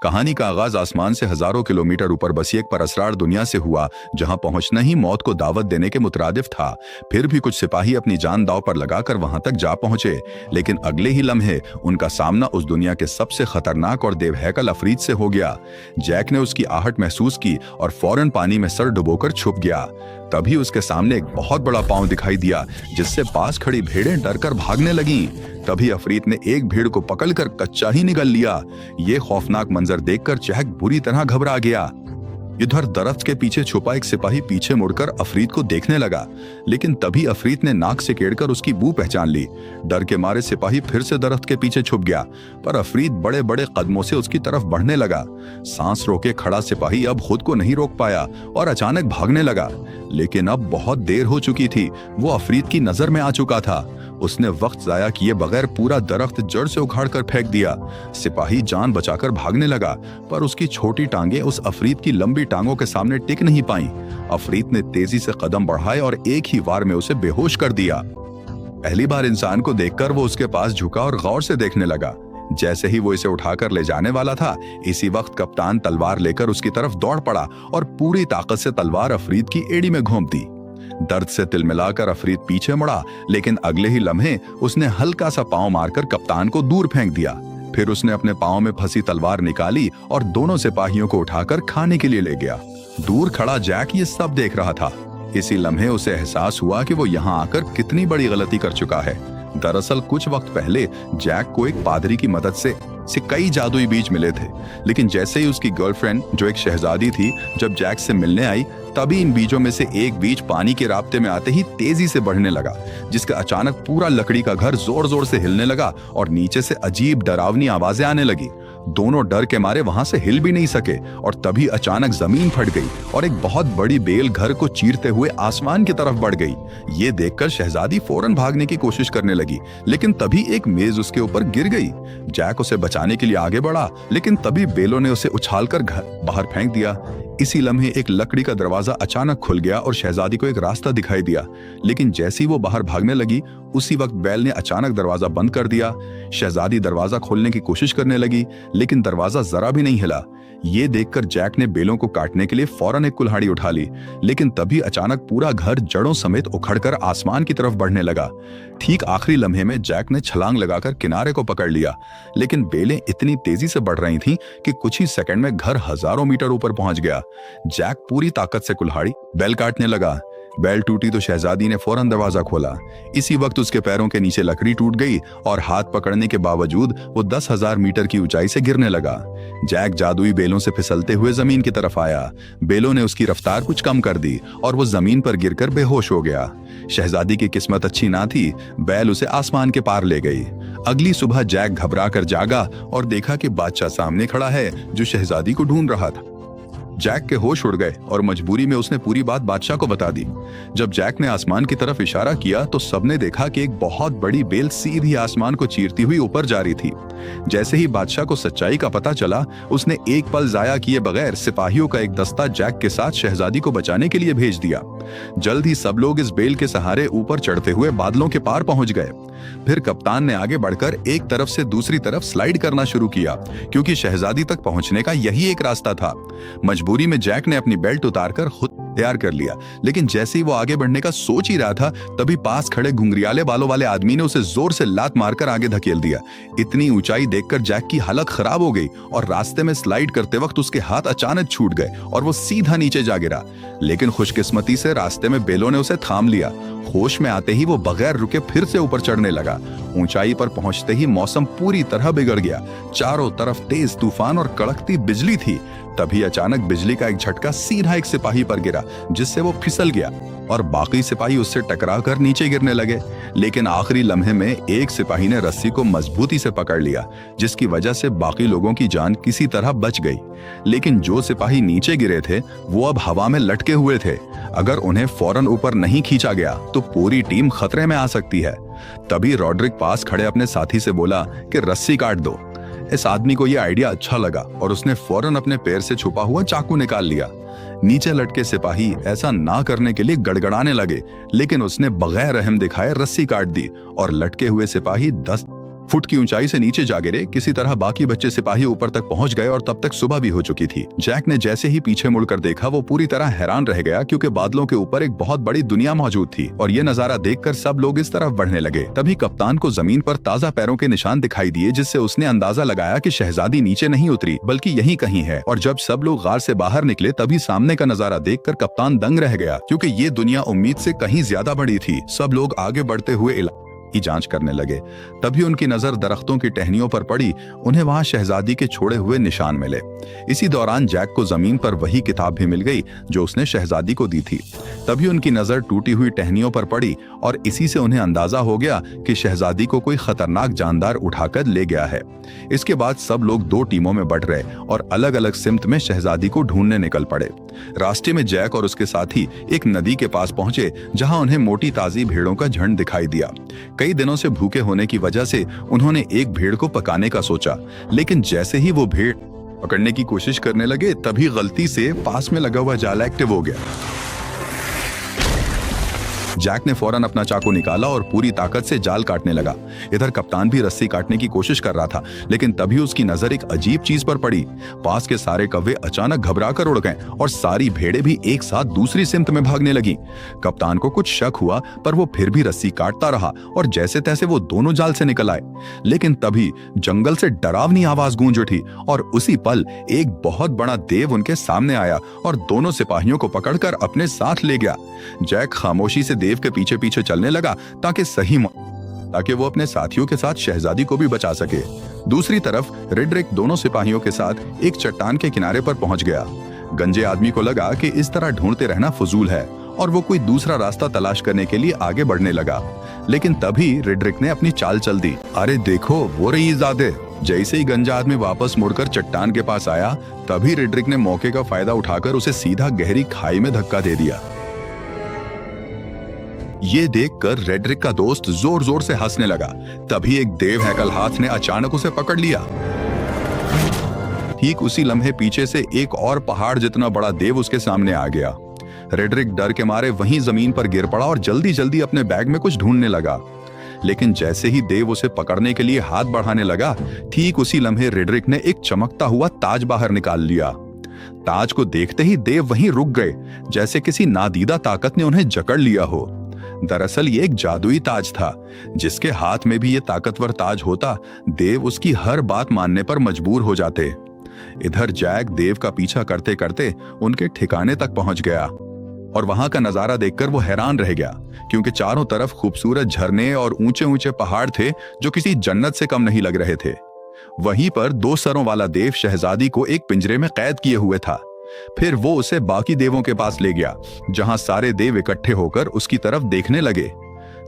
कहानी का आगाज आसमान से हजारों किलोमीटर ऊपर बसी एक परअसरार दुनिया से हुआ, जहां पहुंचना ही मौत को दावत देने के मुतरादिफ था। फिर भी कुछ सिपाही अपनी जान दांव पर लगाकर वहां तक जा पहुंचे, लेकिन अगले ही लम्हे उनका सामना उस दुनिया के सबसे खतरनाक और देवहैकल अफरीत से हो गया। जैक ने उसकी आहट महसूस की और फौरन पानी में सर डुबोकर छुप गया। तभी उसके सामने एक बहुत बड़ा पांव दिखाई दिया, जिससे पास खड़ी भेड़ें डरकर भागने लगीं। तभी अफरीत ने एक भेड़ को पकड़कर कच्चा ही निगल लिया। ये खौफनाक मंजर देखकर जैक बुरी तरह घबरा गया। इधर दरख्त के पीछे छुपा एक सिपाही पीछे मुड़कर अफरीत को देखने लगा, लेकिन तभी अफरीत ने नाक से केड़कर उसकी बू पहचान ली। डर के मारे सिपाही फिर से दरख्त के पीछे छुप गया, पर अफरीत बड़े बड़े कदमों से उसकी तरफ बढ़ने लगा। सांस रोके खड़ा सिपाही अब खुद को नहीं रोक पाया और अचानक भागने लगा, लेकिन अब बहुत देर हो चुकी थी। वो अफरीत की नजर में आ चुका था। उसने वक्त जाया किए बगैर पूरा दरख्त जड़ से उखाड़कर फेंक दिया। सिपाही जान बचाकर भागने लगा, पर उसकी छोटी टांगें उस अफरीत की लंबी टांगों के सामने टिक नहीं पाईं। अफरीत ने तेजी से कदम बढ़ाए और एक ही वार में उसे बेहोश कर दिया। पहली बार इंसान को देखकर वो उसके पास झुका और गौर से देखने लगा। जैसे ही वो इसे उठाकर ले जाने वाला था, इसी वक्त कप्तान तलवार लेकर उसकी तरफ दौड़ पड़ा और पूरी ताकत से तलवार अफरीत की एड़ी में घोंप दी। दर्द से तिलमिलाकर अफरीत पीछे मुड़ा, लेकिन अगले ही लम्हे उसने हल्का सा पांव मारकर कप्तान को दूर फेंक दिया। फिर उसने अपने पांव में फंसी तलवार निकाली और दोनों सिपाहियों को उठाकर खाने के लिए ले गया। दूर खड़ा जैक ये सब देख रहा था। इसी लम्हे उसे एहसास हुआ कि वो यहाँ आकर कितनी बड़ी गलती कर चुका है। दरअसल कुछ वक्त पहले जैक को एक पादरी की मदद से कई जादुई बीज मिले थे, लेकिन जैसे ही उसकी गर्लफ्रेंड, जो एक शहजादी थी, जब जैक से मिलने आई, तभी इन बीजों में से एक बीज पानी के राब्ते में आते ही तेजी से बढ़ने लगा, जिसका अचानक पूरा लकड़ी का घर जोर जोर से हिलने लगा और नीचे से अजीब डरावनी आवाजें आने लगी। दोनों डर के मारे वहां से हिल भी नहीं सके और तभी अचानक जमीन फट गई और एक बहुत बड़ी बेल घर को चीरते हुए आसमान की तरफ बढ़ गई। ये देखकर शहजादी फौरन भागने की कोशिश करने लगी, लेकिन तभी एक मेज उसके ऊपर गिर गई। जैक उसे बचाने के लिए आगे बढ़ा, लेकिन तभी बेलों ने उसे उछालकर घर बाहर फेंक दिया। इसी लम्हे एक लकड़ी का दरवाजा अचानक खुल गया और शहजादी को एक रास्ता दिखाई दिया, लेकिन जैसे ही वो बाहर भागने लगी, उसी वक्त बैल ने अचानक दरवाजा बंद कर दिया। शहजादी दरवाजा खोलने की कोशिश करने लगी, लेकिन दरवाजा जरा भी नहीं हिला। ये देखकर जैक ने बेलों को काटने के लिए फौरन एक कुल्हाड़ी उठा ली, लेकिन तभी अचानक पूरा घर जड़ों समेत उखड़कर आसमान की तरफ बढ़ने लगा। ठीक आखिरी लम्हे में जैक ने छलांग लगाकर किनारे को पकड़ लिया, लेकिन बेलें इतनी तेजी से बढ़ रही थीं कि कुछ ही सेकंड में घर हजारों मीटर ऊपर पहुंच गया। जैक पूरी ताकत से कुल्हाड़ी बेल काटने लगा। बेल टूटी तो शहजादी ने फौरन दरवाजा खोला। इसी वक्त उसके पैरों के नीचे लकड़ी टूट गई और हाथ पकड़ने के बावजूद वो 10,000 मीटर की ऊंचाई से गिरने लगा। जैक जादुई बेलों से फिसलते हुए जमीन की तरफ आया। बेलों ने उसकी रफ्तार कुछ कम कर दी और वो जमीन पर गिरकर बेहोश हो गया। शहजादी की किस्मत अच्छी ना थी, बेल उसे आसमान के पार ले गई। अगली सुबह जैक घबरा कर जागा और देखा कि बादशाह सामने खड़ा है, जो शहजादी को ढूंढ रहा था। जैक के होश उड़ गए और मजबूरी में उसने पूरी बात बादशाह को बता दी। जब जैक ने आसमान की तरफ इशारा किया तो सबने देखा कि एक बहुत बड़ी बेल सीधी आसमान को चीरती हुई ऊपर जा रही थी। जैसे ही बादशाह को सच्चाई का पता चला, उसने एक पल जाया किए बगैर सिपाहियों का एक दस्ता जैक के साथ शहजादी को बचाने के लिए भेज दिया। जल्द ही सब लोग इस बेल के सहारे ऊपर चढ़ते हुए बादलों के पार पहुंच गए। फिर कप्तान ने आगे बढ़कर एक तरफ से दूसरी तरफ स्लाइड करना शुरू किया, क्योंकि शहजादी तक पहुंचने का यही एक रास्ता था। मजबूरी में जैक ने अपनी बेल्ट उतारकर खुद तैयार कर लिया, लेकिन जैसे ही वो आगे बढ़ने का सोच ही रहा था, तभी पास खड़े घुंघरियाले बालों वाले आदमी ने उसे जोर से लात मारकर आगे धकेल दिया। इतनी ऊंचाई देखकर जैक की हालत खराब हो गई और रास्ते में स्लाइड करते वक्त उसके हाथ अचानक छूट गए और वो सीधा नीचे जा गिरा। लेकिन खुशकिस्मती से रास्ते में बेलों ने उसे थाम लिया। होश में आते ही वो बगैर रुके फिर से ऊपर चढ़ने लगा। ऊंचाई पर पहुंचते ही मौसम पूरी तरह बिगड़ गया। चारों तरफ तेज तूफान और कड़कती बिजली थी। तभी अचानक बिजली का एक झटका सीधा एक सिपाही पर गिरा, जिससे वो फिसल गया और बाकी सिपाही उससे टकराकर नीचे गिरने लगे। लेकिन आखिरी लम्हे में एक सिपाही ने रस्सी को मजबूती से पकड़ लिया, जिसकी वजह से बाकी लोगों की जान किसी तरह बच गई। लेकिन जो सिपाही नीचे गिरे थे, वो अब हवा में लटके हुए थे। अगर उन्हें फौरन ऊपर नहीं खींचा गया तो पूरी टीम खतरे में आ सकती है। तभी रॉड्रिक पास खड़े अपने साथी से बोला कि रस्सी काट दो। इस आदमी को यह आइडिया अच्छा लगा और उसने फौरन अपने पैर से छुपा हुआ चाकू निकाल लिया। नीचे लटके सिपाही ऐसा ना करने के लिए गड़गड़ाने लगे, लेकिन उसने बगैर रहम दिखाए रस्सी काट दी और लटके हुए सिपाही 10 फुट की ऊंचाई से नीचे जा गिरे। किसी तरह बाकी बच्चे सिपाही ऊपर तक पहुंच गए और तब तक सुबह भी हो चुकी थी। जैक ने जैसे ही पीछे मुड़कर देखा वो पूरी तरह हैरान रह गया, क्योंकि बादलों के ऊपर एक बहुत बड़ी दुनिया मौजूद थी और ये नजारा देखकर सब लोग इस तरफ बढ़ने लगे। तभी कप्तान को जमीन पर ताजा पैरों के निशान दिखाई दिए, जिससे उसने अंदाजा लगाया कि शहजादी नीचे नहीं उतरी बल्कि यहीं कहीं है। और जब सब लोग गार से बाहर निकले तभी सामने का नजारा देखकर कप्तान दंग रह गया, क्योंकि ये दुनिया उम्मीद से कहीं ज्यादा बड़ी थी। सब लोग आगे बढ़ते हुए की जांच करने लगे। तभी उनकी नजर दरख्तों की टहनियों पर पड़ी। उन्हें वहां शहजादी के छोड़े हुए निशान मिले। इसी दौरान जैक को जमीन पर वही किताब भी मिल गई जो उसने शहजादी को दी थी। तभी उनकी नजर टूटी हुई टहनियों पर पड़ी और इसी से उन्हें अंदाजा हो गया कि शहजादी को कोई खतरनाक जानदार उठाकर ले गया है। इसके बाद सब लोग 2 टीमों में बंट गए और अलग अलग सिमत में शहजादी को ढूंढने निकल पड़े। रास्ते में जैक और उसके साथी एक नदी के पास पहुंचे, जहां उन्हें मोटी ताजी भेड़ों का झुंड दिखाई दिया। कई दिनों से भूखे होने की वजह से उन्होंने एक भेड़ को पकाने का सोचा, लेकिन जैसे ही वो भेड़ पकड़ने की कोशिश करने लगे तभी गलती से पास में लगा हुआ जाला एक्टिव हो गया। जैक ने फौरन अपना चाकू निकाला और पूरी ताकत से जाल काटने लगा। इधर कप्तान भी रस्सी काटने की कोशिश कर रहा था, लेकिन तभी उसकी नजर एक अजीब चीज पर पड़ी। पास के सारे कौवे अचानक घबराकर उड़ गए और सारी भेड़ें भी एक साथ दूसरी सिमत में भागने लगी। कप्तान को कुछ शक हुआ, पर वो फिर भी रस्सी काटता रहा और जैसे तैसे वो दोनों जाल से निकल आए। लेकिन तभी जंगल से डरावनी आवाज गूंज उठी और उसी पल एक बहुत बड़ा देव उनके सामने आया और दोनों सिपाहियों को पकड़कर अपने साथ ले गया। जैक खामोशी से देव के पीछे पीछे चलने लगा ताकि वो अपने साथियों के साथ शहजादी को भी बचा सके। दूसरी तरफ रेड्रिक दोनों सिपाहियों के साथ एक चट्टान के किनारे पर पहुंच गया। गंजे आदमी को लगा कि इस तरह ढूंढते रहना फजूल है और वो कोई दूसरा रास्ता तलाश करने के लिए आगे बढ़ने लगा। लेकिन तभी रेड्रिक ने अपनी चाल चल दी। अरे देखो, वो रही ज़ादे। जैसे ही गंजा आदमी वापस मुड़कर चट्टान के पास आया, तभी रेड्रिक ने मौके का फायदा उठाकर उसे सीधा गहरी खाई में धक्का दे दिया। ये देखकर रेड्रिक का दोस्त जोर जोर से हंसने लगा। तभी एक देव हैकल हाथ ने अचानक उसे पकड़ लिया। ठीक उसी लम्हे पीछे से एक और पहाड़ जितना बड़ा देव उसके सामने आ गया। रेड्रिक डर के मारे वहीं जमीन पर गिर पड़ा और जल्दी जल्दी अपने बैग में कुछ ढूंढने लगा। लेकिन जैसे ही देव उसे पकड़ने के लिए हाथ बढ़ाने लगा, ठीक उसी लम्हे रेड्रिक ने एक चमकता हुआ ताज बाहर निकाल लिया। ताज को देखते ही देव वहीं रुक गए, जैसे किसी नादीदा ताकत ने उन्हें जकड़ लिया हो। दरअसल ये एक जादुई ताज था। जिसके हाथ में भी ये ताकतवर ताज होता, देव उसकी हर बात मानने पर मजबूर हो जाते। इधर जैक देव का पीछा करते करते उनके ठिकाने तक पहुंच गया और वहां का नजारा देखकर वो हैरान रह गया, क्योंकि चारों तरफ खूबसूरत झरने और ऊंचे ऊंचे पहाड़ थे जो किसी जन्नत से कम नहीं लग रहे थे। वहीं पर 2 सरों वाला देव शहजादी को एक पिंजरे में कैद किए हुए था। फिर वो उसे बाकी देवों के पास ले गया, जहां सारे देव इकट्ठे होकर उसकी तरफ देखने लगे।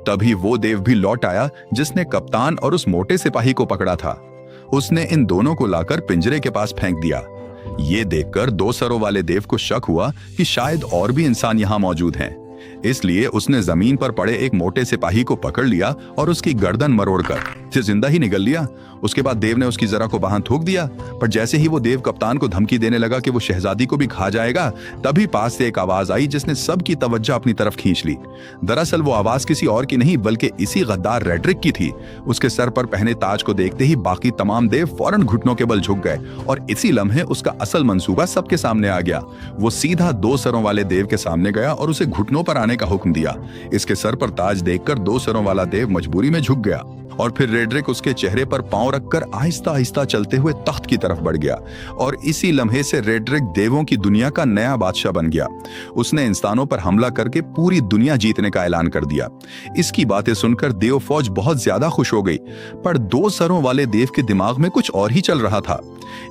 तभी वो देव भी लौट आया जिसने कप्तान और उस मोटे सिपाही को पकड़ा था। उसने इन दोनों को लाकर पिंजरे के पास फेंक दिया। ये देखकर 2 सरों वाले देव को शक हुआ कि शायद और भी इंसान यहाँ मौजूद हैं। इसलिए उसने जमीन पर पड़े एक मोटे सिपाही को पकड़ लिया और उसकी गर्दन मरोड़कर उसे जिंदा ही निगल लिया। उसके बाद देव ने उसकी जरा को बाहर थूक दिया, पर जैसे ही वो देव कप्तान को धमकी देने लगा कि वो शहजादी को भी खा जाएगा, तभी पास से एक आवाज आई जिसने सबकी तवज्जो अपनी तरफ खींच ली। दरअसल वो आवाज किसी और की नहीं बल्कि इसी गद्दार रेड्रिक की थी। उसके सर पर पहने ताज को देखते ही बाकी तमाम देव फौरन घुटनों के बल झुक गए और इसी लम्हे उसका असल मंसूबा सबके सामने आ गया। वो सीधा 2 सरों वाले देव के सामने गया और उसे घुटनों पर आने का हुक्म दिया। इसके सर पर ताज देखकर 2 सरों वाला देव मजबूरी में झुक गया और फिर रेड्रिक उसके चेहरे पर पांव रखकर आहिस्ता आहिस्ता चलते हुए तख्त की तरफ बढ़ गया और इसी लम्हे से रेड्रिक देवों की दुनिया का नया बादशाह बन गया। उसने इंसानों पर हमला करके पूरी दुनिया जीतने का ऐलान कर दिया। इसकी बातें सुनकर देव फौज बहुत ज्यादा खुश हो गई, पर 2 सरों वाले देव के दिमाग में कुछ और ही चल रहा था।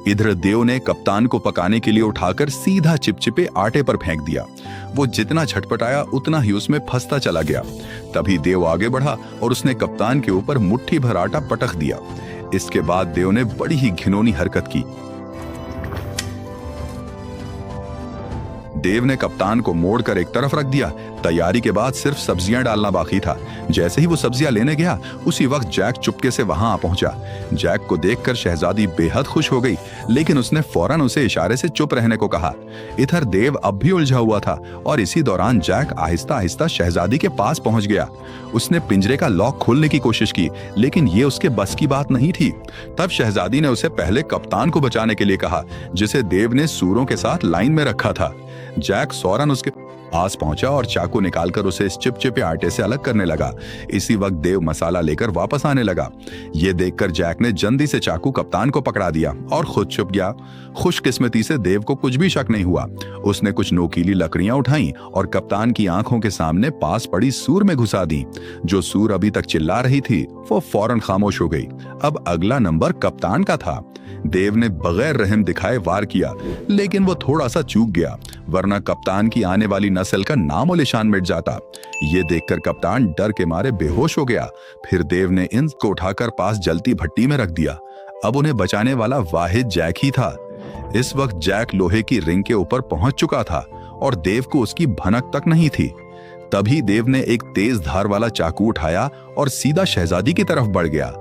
इधर देव ने कप्तान को पकाने के लिए उठाकर सीधा चिपचिपे आटे पर फेंक दिया। वो जितना झटपटाया उतना ही उसमें फंसता चला गया। तभी देव आगे बढ़ा और उसने कप्तान के ऊपर मुट्ठी भर आटा पटक दिया। इसके बाद देव ने बड़ी ही घिनौनी हरकत की। देव ने कप्तान को मोड़कर एक तरफ रख दिया। तैयारी के बाद सिर्फ सब्जियां डालना बाकी था। जैसे ही वो सब्जियां लेने गया, उसी वक्त जैक चुपके से वहां आ पहुंचा। जैक को देखकर शहजादी बेहद खुश हो गई, लेकिन उसने फौरन उसे इशारे से चुप रहने को कहा। इधर देव अब भी उलझा हुआ था और इसी दौरान जैक आहिस्ता आहिस्ता शहजादी के पास पहुंच गया। उसने पिंजरे का लॉक खोलने की कोशिश की, लेकिन ये उसके बस की बात नहीं थी। तब शहजादी ने उसे पहले कप्तान को बचाने के लिए कहा, जिसे देव ने सूरों के साथ लाइन में रखा था। जैक फौरन उसके पास पहुंचा और चाकू निकालकर उसे इस चिपचिपे आटे से अलग करने लगा। इसी वक्त देव मसाला लेकर वापस आने लगा। ये देखकर जैक ने जल्दी से चाकू कप्तान को पकड़ा दिया और खुद छुप गया। खुशकिस्मती से देव को कुछ भी शक नहीं हुआ। उसने कुछ नोकीली लकड़ियां उठाई और कप्तान की आंखों के सामने पास पड़ी सूर में घुसा दी। जो सूर अभी तक चिल्ला रही थी, वो फौरन खामोश हो गई। अब अगला नंबर कप्तान का था। देव ने बगैर रहम दिखाए वार किया, लेकिन वो थोड़ा सा चूक गया, वरना कप्तान की आने वाली नस्ल का नामो निशान मिट जाता। ये देखकर कप्तान डर के मारे बेहोश हो गया। फिर देव ने इनको उठाकर पास जलती भट्टी में रख दिया। अब उन्हें बचाने वाला वाहिद जैक ही था। इस वक्त जैक लोहे की रिंग के ऊपर पहुंच चुका था और देव को उसकी भनक तक नहीं थी। तभी देव ने एक तेज धार वाला चाकू उठाया और सीधा शहजादी की तरफ बढ़ गया।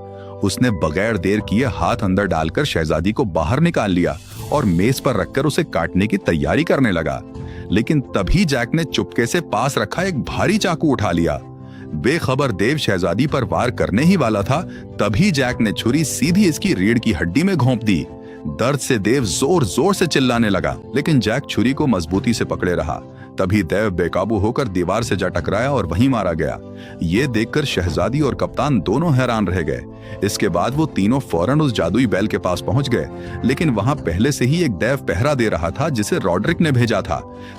उसने बगैर देर किए हाथ अंदर डालकर शहजादी को बाहर निकाल लिया और मेज पर रखकर उसे काटने की तैयारी करने लगा। लेकिन तभी जैक ने चुपके से पास रखा एक भारी चाकू उठा लिया। बेखबर देव शहजादी पर वार करने ही वाला था, तभी जैक ने छुरी सीधी इसकी रीढ़ की हड्डी में घोंप दी। दर्द से देव जोर जोर से चिल्लाने लगा, लेकिन जैक छुरी को मजबूती से पकड़े रहा। तभी देव बेकाबू होकर दीवार से जा टकराया और वहीं मारा गया। ये देखकर शहजादी और कप्तान दोनों हैरान रह गए। इसके बाद वो तीनों फौरन उस जादुई बैल के पास पहुंच गए, लेकिन वहां पहले से ही एक देव पहरा दे रहा था, जिसे रॉड्रिक ने भेजा था।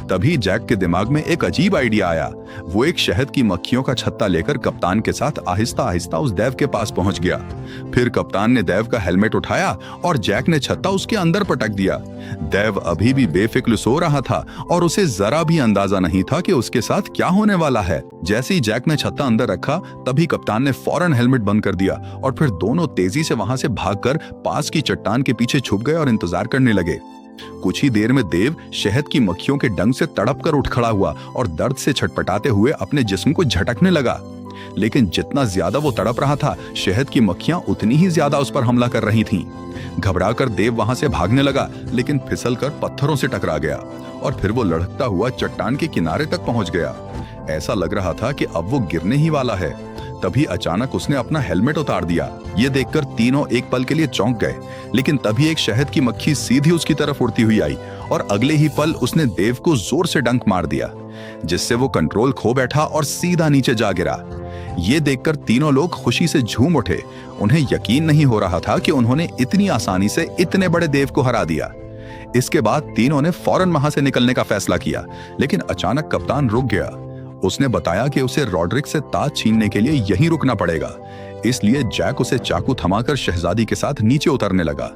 तभी जैक के दिमाग में एक अजीब आइडिया आया। वो एक शहद की मक्खियों का छत्ता लेकर कप्तान के साथ आहिस्ता आहिस्ता उस देव के पास पहुंच गया। फिर कप्तान ने देव का हेलमेट उठाया और जैक ने छत्ता उसके अंदर पटक दिया। देव अभी भी बेफिक्र सो रहा था और उसे जरा भी अंदाजा नहीं था कि उसके साथ क्या होने वाला है। जैसे ही जैक ने छत्ता अंदर रखा, तभी कप्तान ने फौरन हेलमेट बंद कर दिया और फिर दोनों तेजी से वहां से भागकर पास की चट्टान के पीछे छुप गए और इंतजार करने लगे। कुछ ही देर में देव शहद की मक्खियों के डंक से तड़प कर उठ खड़ा हुआ और दर्द से छटपटाते हुए अपने जिस्म को झटकने लगा। लेकिन जितना ज्यादा वो तड़प रहा था, शहद की मक्खियां उतनी ही ज्यादा उस पर हमला कर रही थीं। घबराकर देव वहां से भागने लगा, लेकिन फिसलकर पत्थरों से टकरा गया और फिर वो लढ़कता हुआ चट्टान के किनारे तक पहुंच गया। ऐसा लग रहा था कि अब वो गिरने ही वाला है। तभी अचानक उसने अपना हेलमेट उतार दिया। ये देखकर तीनों एक पल के लिए चौंक गए, लेकिन तभी एक शहद की मक्खी सीधी उसकी तरफ उड़ती हुई आई और अगले ही पल उसने देव को जोर से डंक मार दिया, जिससे वो कंट्रोल खो बैठा और सीधा नीचे जा गिरा। ये देखकर तीनों लोग खुशी से झूम उठे। उन्हें यकीन नहीं हो रहा था कि उन्होंने इतनी आसानी से इतने बड़े देव को हरा दिया। इसके बाद तीनों ने फौरन वहां से निकलने का फैसला किया, लेकिन अचानक कप्तान रुक गया। उसने बताया कि उसे रॉड्रिक से ताज छीनने के लिए यहीं रुकना पड़ेगा। इसलिए जैक उसे चाकू थमाकर शहजादी के साथ नीचे उतरने लगा।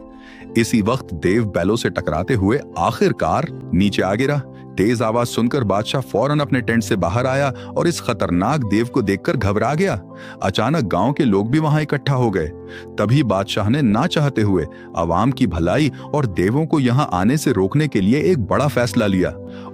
इसी वक्त देव बैलों से टकराते हुए आखिरकार नीचे आ गिरा। तेज आवाज सुनकर बादशाह फौरन अपने टेंट से बाहर आया और इस खतरनाक देव को देखकर घबरा गया। अचानक गांव के लोग भी वहां इकट्ठा हो गए। तभी बादशाह ने ना चाहते हुए आवाम की भलाई और देवों को यहां आने से रोकने के लिए एक बड़ा फैसला लिया।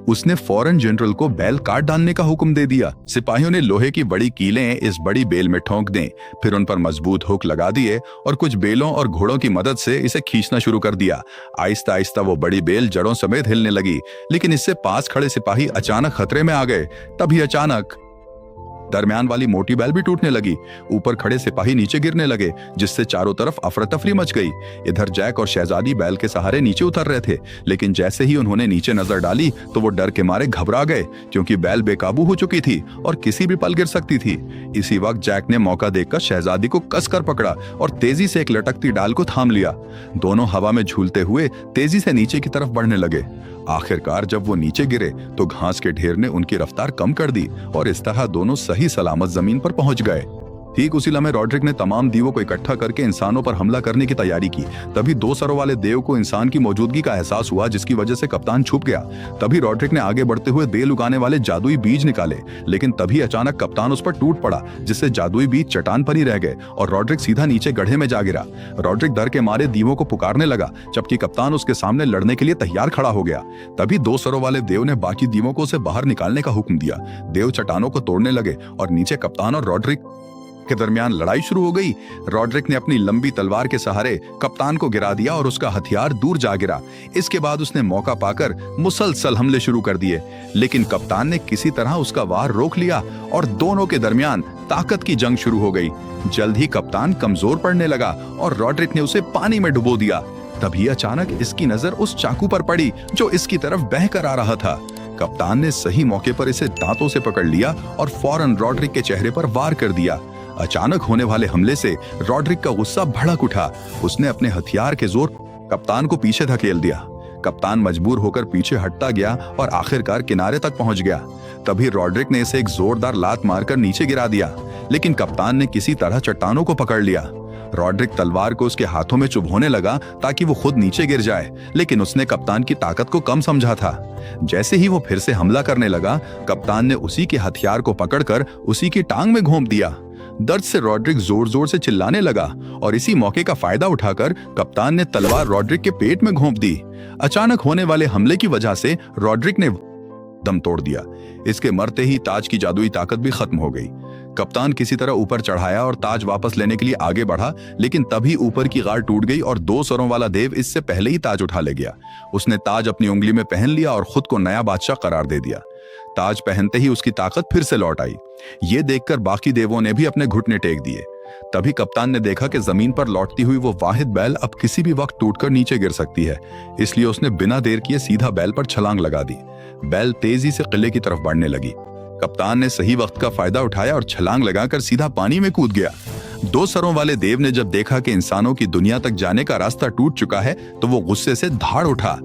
उसने फौरन जनरल को बैल काट डालने का हुक्म दे दिया। सिपाहियों ने लोहे की बड़ी कीलें इस बड़ी बेल में ठोंक दें, फिर उन पर मजबूत हुक लगा दिए और कुछ बेलों और घोड़ों की मदद से इसे खींचना शुरू कर दिया। आहिस्ता आहिस्ता वो बड़ी बेल जड़ों समेत हिलने लगी, लेकिन इससे पास खड़े सिपाही अचानक खतरे में आ गए। तभी अचानक दरमियान वाली मोटी बैल भी टूटने लगी। ऊपर खड़े सिपाही नीचे गिरने लगे, जिससे चारों तरफ अफरा तफरी मच गई। इधर जैक और शहजादी बैल के सहारे नीचे उतर रहे थे, लेकिन जैसे ही उन्होंने नीचे नजर डाली तो वो डर के मारे घबरा गए, क्योंकि बैल बेकाबू हो चुकी थी और किसी भी पल गिर सकती थी। इसी वक्त जैक ने मौका देखकर शहजादी को कसकर पकड़ा और तेजी से एक लटकती डाल को थाम लिया। दोनों हवा में झूलते हुए तेजी से नीचे की तरफ बढ़ने लगे। आखिरकार जब वो नीचे गिरे तो घास के ढेर ने उनकी रफ्तार कम कर दी और इस तरह दोनों सही सलामत जमीन पर पहुंच गए। ठीक उसी लम्हे रॉड्रिक ने तमाम दीवों को इकट्ठा करके इंसानों पर हमला करने की तैयारी की। तभी 2 सरों वाले देव को इंसान की मौजूदगी का एहसास हुआ, जिसकी वजह से कप्तान छुप गया। तभी रॉड्रिक ने आगे बढ़ते हुए बेल उगाने वाले जादुई बीज निकाले, लेकिन तभी अचानक कप्तान उस पर टूट पड़ा, जिससे जादुई बीज चट्टान पर ही रह गए और रॉड्रिक सीधा नीचे गड्ढे में जा गिरा। रॉड्रिक डर के मारे दीवों को पुकारने लगा, जबकि कप्तान उसके सामने लड़ने के लिए तैयार खड़ा हो गया। तभी 2 सरों वाले देव ने बाकी दीवों को उसे बाहर निकालने का हुक्म दिया। देव चट्टानों को तोड़ने लगे और नीचे कप्तान और रॉड्रिक के दरमियान लड़ाई शुरू हो गई। रॉड्रिक ने अपनी लंबी तलवार के सहारे कप्तान को गिरा दिया और उसका हथियार दूर जा गिरा। इसके बाद उसने मौका पाकर मुसलसल हमले शुरू कर दिए, लेकिन कप्तान ने किसी तरह उसका वार रोक लिया और दोनों के दरमियान ताकत की जंग शुरू हो गई। जल्द ही कप्तान कमजोर पड़ने लगा और रॉड्रिक ने उसे पानी में डुबो दिया। तभी अचानक इसकी नजर उस चाकू पर पड़ी जो इसकी तरफ बहकर आ रहा था। कप्तान ने सही मौके पर इसे दांतों से पकड़ लिया और फौरन रॉड्रिक के चेहरे पर वार कर दिया। अचानक होने वाले हमले से रॉड्रिक का गुस्सा भड़क उठा। उसने अपने हथियार के जोर कप्तान को पीछे धकेल दिया। कप्तान मजबूर होकर पीछे हटता गया और आखिरकार किनारे तक पहुंच गया। तभी रॉड्रिक ने इसे एक जोरदार लात मारकर नीचे गिरा दिया, लेकिन कप्तान ने किसी तरह चट्टानों को पकड़ लिया। रॉड्रिक तलवार को उसके हाथों में चुभोने लगा ताकि वो खुद नीचे गिर जाए, लेकिन उसने कप्तान की ताकत को कम समझा था। जैसे ही वो फिर से हमला करने लगा, कप्तान ने उसी के हथियार को पकड़कर उसी की टांग में घोंप दिया। दर्द से रॉड्रिक जोर जोर से चिल्लाने लगा और इसी मौके का फायदा उठाकर कप्तान ने तलवार रॉड्रिक के पेट में घोंप दी। अचानक होने वाले हमले की वजह से रॉड्रिक ने दम तोड़ दिया। इसके मरते ही ताज की जादुई ताकत भी खत्म हो गई। कप्तान किसी तरह ऊपर चढ़ाया और ताज वापस लेने के लिए आगे बढ़ा, लेकिन तभी ऊपर की गार टूट गई और 2 सरों वाला देव इससे पहले ही ताज उठा ले गया। उसने ताज अपनी उंगली में पहन लिया और खुद को नया बादशाह करार दे दिया। ताज पहनते ही उसकी ताकत फिर से लौट आई। ये देखकर बाकी देवों ने भी अपने घुटने टेक दिए। तभी कप्तान ने देखा कि जमीन पर लौटती हुई वो वाहिद बैल अब किसी भी वक्त टूटकर नीचे गिर सकती है। इसलिए उसने बिना देर किए सीधा बैल पर छलांग लगा दी। बैल तेजी से किले की तरफ बढ़ने लगी। कप्तान ने सही वक्त का फायदा उठाया और छलांग लगाकर सीधा पानी में कूद गया। 2 सरों वाले देव ने जब देखा कि इंसानों की दुनिया तक जाने का रास्ता टूट चुका है, तो वो गुस्से से धाड़ उठा।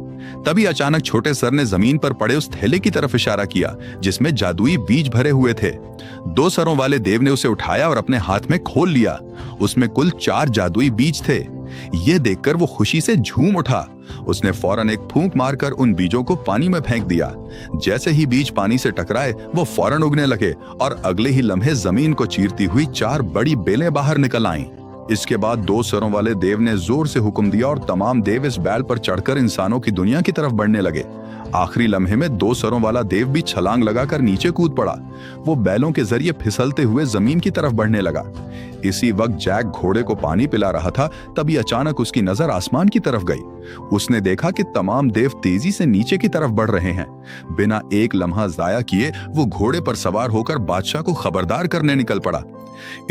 तभी अचानक छोटे सर ने जमीन पर पड़े उस थैले की तरफ इशारा किया जिसमें जादुई बीज भरे हुए थे। 2 सरों वाले देव ने उसे उठाया और अपने हाथ में खोल लिया। उसमें कुल 4 जादुई बीज थे। ये देखकर वो खुशी से झूम उठा। उसने फौरन एक फूंक मारकर उन बीजों को पानी में फेंक दिया। जैसे ही बीज पानी से टकराए, वो फौरन उगने लगे और अगले ही लम्हे जमीन को चीरती हुई 4 बड़ी बेलें बाहर निकल आईं। इसके बाद 2 सरों वाले देव ने जोर से हुक्म दिया और तमाम देव इस बैल पर चढ़कर इंसानों की दुनिया की तरफ बढ़ने लगे। आखिरी लम्हे में 2 सरों वाला देव भी छलांग लगाकर नीचे कूद पड़ा। वो बैलों के जरिए फिसलते हुए जमीन की तरफ बढ़ने लगा। इसी वक्त जैक घोड़े को पानी पिला रहा था, तभी अचानक उसकी नजर आसमान की तरफ गई। उसने देखा कि तमाम देव तेजी से नीचे की तरफ बढ़ रहे हैं। बिना एक लम्हा जाया किए वो घोड़े पर सवार होकर बादशाह को खबरदार करने निकल पड़ा।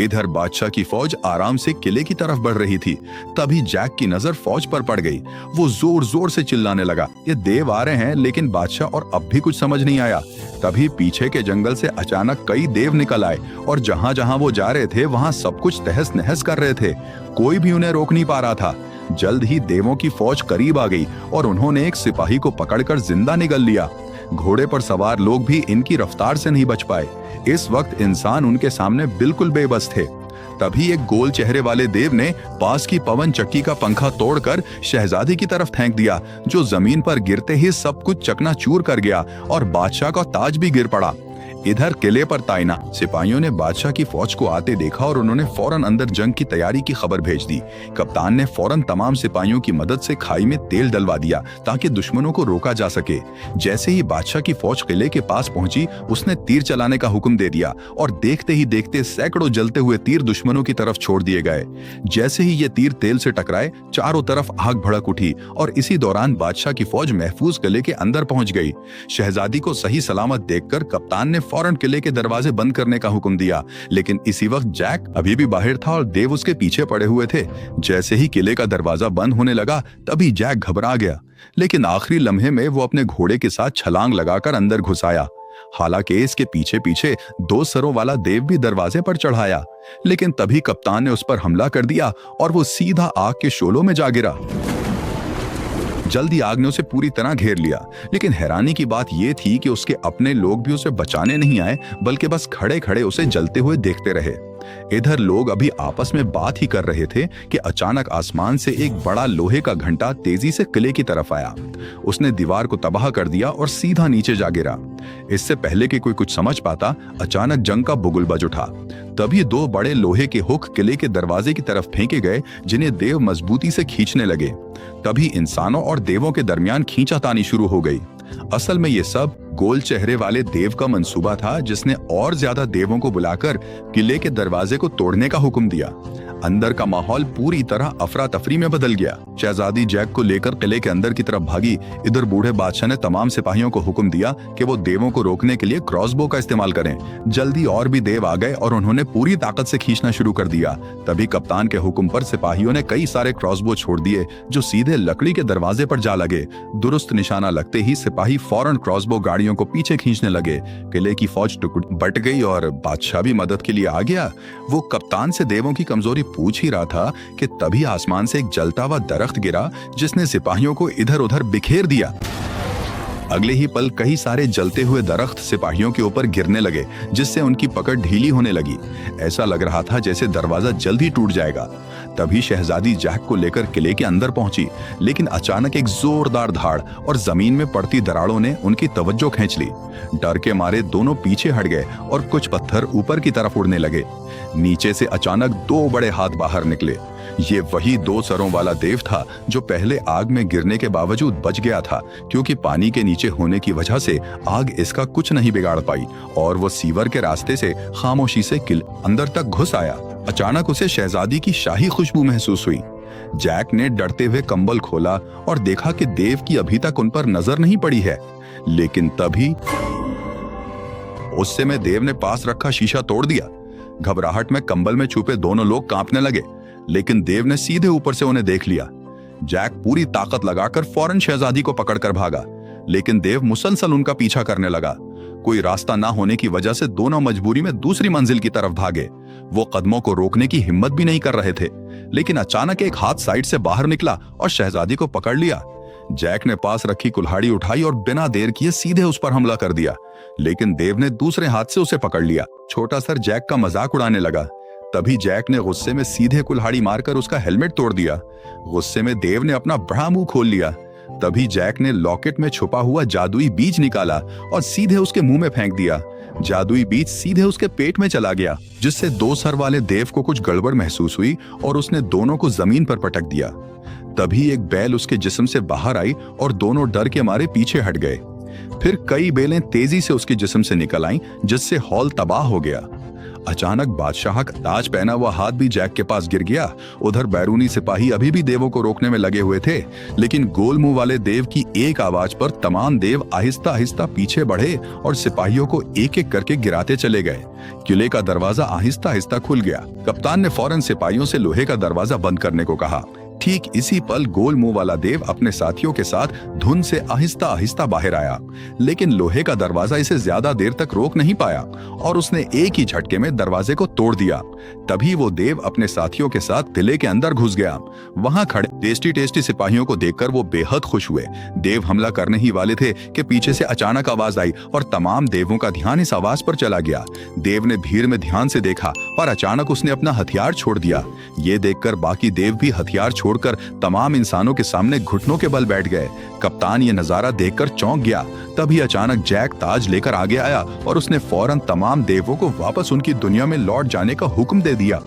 इधर बादशाह की फौज आराम से किले की तरफ बढ़ रही थी। तभी जैक की नजर फौज पर पड़ गई। वो जोर जोर से चिल्लाने लगा, ये देव आ रहे हैं, लेकिन बादशाह और अब भी कुछ समझ नहीं आया। तभी पीछे के जंगल से अचानक कई देव निकल आए और जहां जहां वो जा रहे थे वहां सब कुछ तहस नहस कर रहे थे। कोई भी उन्हें रोक नहीं पा रहा था। जल्द ही देवों की फौज करीब आ गई और उन्होंने एक सिपाही को पकड़कर जिंदा निगल लिया। घोड़े पर सवार लोग भी इनकी रफ्तार से नहीं बच पाए। इस वक्त इंसान उनके सामने बिल्कुल बेबस थे। तभी एक गोल चेहरे वाले देव ने पास की पवन चक्की का पंखा तोड़कर शहजादी की तरफ फेंक दिया, जो जमीन पर गिरते ही सब कुछ चकनाचूर कर गया और बादशाह का ताज भी गिर पड़ा। इधर किले पर तैनात सिपाहियों ने बादशाह की फौज को आते देखा और उन्होंने फौरन अंदर जंग की तैयारी की खबर भेज दी। कप्तान ने फौरन तमाम सिपाहियों की मदद से खाई में तेल डलवा दिया ताकि दुश्मनों को रोका जा सके। जैसे ही बादशाह की फौज किले के पास पहुंची, उसने तीर चलाने का हुक्म दे दिया और देखते ही देखते सैकड़ों जलते हुए तीर दुश्मनों की तरफ छोड़ दिए गए। जैसे ही ये तीर तेल से टकराए, चारों तरफ आग भड़क उठी और इसी दौरान बादशाह की फौज महफूज किले के अंदर पहुंच गई। शहजादी को सही सलामत देखकर कप्तान ने फौरन किले के दरवाजे बंद करने का हुक्म दिया, लेकिन इसी वक्त जैक अभी भी बाहर था और देव उसके पीछे पड़े हुए थे। जैसे ही किले का दरवाजा बंद होने लगा, तभी जैक घबरा गया, लेकिन आखिरी लम्हे में वो अपने घोड़े के साथ छलांग लगाकर अंदर घुस आया। हालांकि इसके पीछे पीछे 2 सरों वाला देव भी दरवाजे पर चढ़ाया, लेकिन तभी कप्तान ने उस पर हमला कर दिया और वो सीधा आग के शोलों में जा गिरा। जल्दी आग ने उसे पूरी तरह घेर लिया, लेकिन हैरानी की बात यह थी कि उसके अपने लोग भी उसे बचाने नहीं आए, बल्कि बस खड़े खड़े उसे जलते हुए देखते रहे। इधर लोग अभी आपस में बात ही कर रहे थे कि अचानक आसमान से एक बड़ा लोहे का घंटा तेजी से किले की तरफ आया। उसने दीवार को तबाह कर दिया और सीधा नीचे जा गिरा। इससे पहले कि कोई कुछ समझ पाता, अचानक जंग का बुगुल बज उठा। तभी दो बड़े लोहे के हुक किले के दरवाजे की तरफ फेंके गए, जिन्हें देव मजबूती से खींचने लगे। तभी इंसानों और देवों के दरमियान खींचातानी शुरू हो गई। असल में ये सब गोल चेहरे वाले देव का मंसूबा था, जिसने और ज्यादा देवों को बुलाकर किले के दरवाजे को तोड़ने का हुक्म दिया। अंदर का माहौल पूरी तरह अफरा तफरी में बदल गया। शहजादी जैक को लेकर किले के अंदर की तरफ भागी। इधर बूढ़े बादशाह ने तमाम सिपाहियों को हुक्म दिया कि वो देवों को रोकने के लिए क्रॉसबो का इस्तेमाल करें। जल्दी और भी देव आ गए और उन्होंने पूरी ताकत से खींचना शुरू कर दिया। तभी कप्तान के हुक्म पर सिपाहियों ने कई सारे क्रॉसबो छोड़ दिए, जो सीधे लकड़ी के दरवाजे पर जा लगे। दुरुस्त निशाना लगते ही सिपाही फौरन क्रॉसबो गाड़ियों को पीछे खींचने लगे। किले की फौज बट गई और बादशाह भी मदद के लिए आ गया। वो कप्तान से देवों की कमजोरी पूछ ही रहा था कि तभी आसमान से एक जलता हुआ दरख्त गिरा, जिसने सिपाहियों को इधर उधर बिखेर दिया। अगले ही पल कई सारे जलते हुए दरख्त सिपाहियों के ऊपर गिरने लगे, जिससे उनकी पकड़ ढीली होने लगी। ऐसा लग रहा था जैसे दरवाजा जल्द ही टूट जाएगा। तभी शहजादी जैक को लेकर किले के अंदर पहुंची, लेकिन अचानक एक जोरदार धाड़ और जमीन में पड़ती दरारों ने उनकी तवज्जो खींच ली। डर के मारे दोनों पीछे हट गए और कुछ पत्थर ऊपर की तरफ उड़ने लगे। नीचे से अचानक दो बड़े हाथ बाहर निकले। ये वही दो सरों वाला देव था जो पहले आग में गिरने के बावजूद बच गया था, क्योंकि पानी के नीचे होने की वजह से आग इसका कुछ नहीं बिगाड़ पाई और वो सीवर के रास्ते से खामोशी से किल अंदर तक घुस आया। अचानक उसे शहजादी की शाही खुशबू महसूस हुई। जैक ने डरते हुए कंबल खोला और देखा कि देव की अभी तक उन पर नजर नहीं पड़ी है। लेकिन तभी उससे में देव ने पास रखा शीशा तोड़ दिया। घबराहट में कंबल में छुपे दोनों लोग कांपने लगे, लेकिन देव ने सीधे ऊपर से उन्हें देख लिया। जैक पूरी ताकत लगाकर फौरन शहजादी को पकड़कर भागा, लेकिन देव मुसलसल उनका पीछा करने लगा। कोई रास्ता ना होने की वजह से दोनों मजबूरी में दूसरी मंजिल की तरफ भागे। वो कदमों को रोकने की हिम्मत भी नहीं कर रहे थे, लेकिन अचानक एक हाथ साइड से बाहर निकला और शहजादी को पकड़ लिया। जैक ने पास रखी कुल्हाड़ी उठाई और बिना देर किए सीधे उस पर हमला कर दिया, लेकिन देव ने दूसरे हाथ से उसे पकड़ लिया। छोटा सर जैक का मजाक उड़ाने लगा। तभी जैक ने गुस्से में सीधे कुल्हाड़ी मारकर उसका हेलमेट तोड़ दिया। गुस्से में देव ने अपना बड़ा मुंह खोल लिया। तभी जैक ने लॉकेट में छुपा हुआ जादुई बीज निकाला और सीधे उसके मुंह में फेंक दिया। जादुई बीज सीधे उसके पेट में चला गया, जिससे दो सर वाले देव को कुछ गड़बड़ महसूस हुई और उसने दोनों को जमीन पर पटक दिया। तभी एक बैल उसके जिस्म से बाहर आई और दोनों डर के मारे पीछे हट गए। फिर कई बेलें तेजी से उसके जिस्म से निकल आईं, जिससे हॉल तबाह हो गया। अचानक बादशाह का ताज पहना हुआ हाथ भी जैक के पास गिर गया। उधर बैरूनी सिपाही अभी भी देवों को रोकने में लगे हुए थे, लेकिन गोल मुंह वाले देव की एक आवाज पर तमाम देव आहिस्ता आहिस्ता पीछे बढ़े और सिपाहियों को एक एक करके गिराते चले गए। किले का दरवाजा आहिस्ता आहिस्ता खुल गया। कप्तान ने फौरन सिपाहियों से लोहे का दरवाजा बंद करने को कहा। ठीक इसी पल गोल मुंह वाला देव अपने साथियों के साथ धुन से आहिस्ता आहिस्ता बाहर आया, लेकिन लोहे का दरवाजा इसे ज्यादा देर तक रोक नहीं पाया और उसने एक ही झटके में दरवाजे को तोड़ दिया। तभी वो देव अपने साथियों के साथ किले के अंदर घुस गया। वहां खड़े टेस्टी सिपाहियों को देखकर वो बेहद खुश हुए। देव हमला करने ही वाले थे कि पीछे से अचानक आवाज आई और तमाम देवों का ध्यान इस आवाज पर चला गया। देव ने भीड़ में ध्यान से देखा और अचानक उसने अपना हथियार छोड़ दिया। ये देखकर बाकी देव भी हथियार छोड़कर तमाम इंसानों के सामने घुटनों के बल बैठ गए। कप्तान ये नजारा देखकर चौंक गया। तभी अचानक जैक ताज लेकर आगे आया और उसने फौरन तमाम देवों को वापस उनकी दुनिया में लौट जाने का हुक्म दे दिया।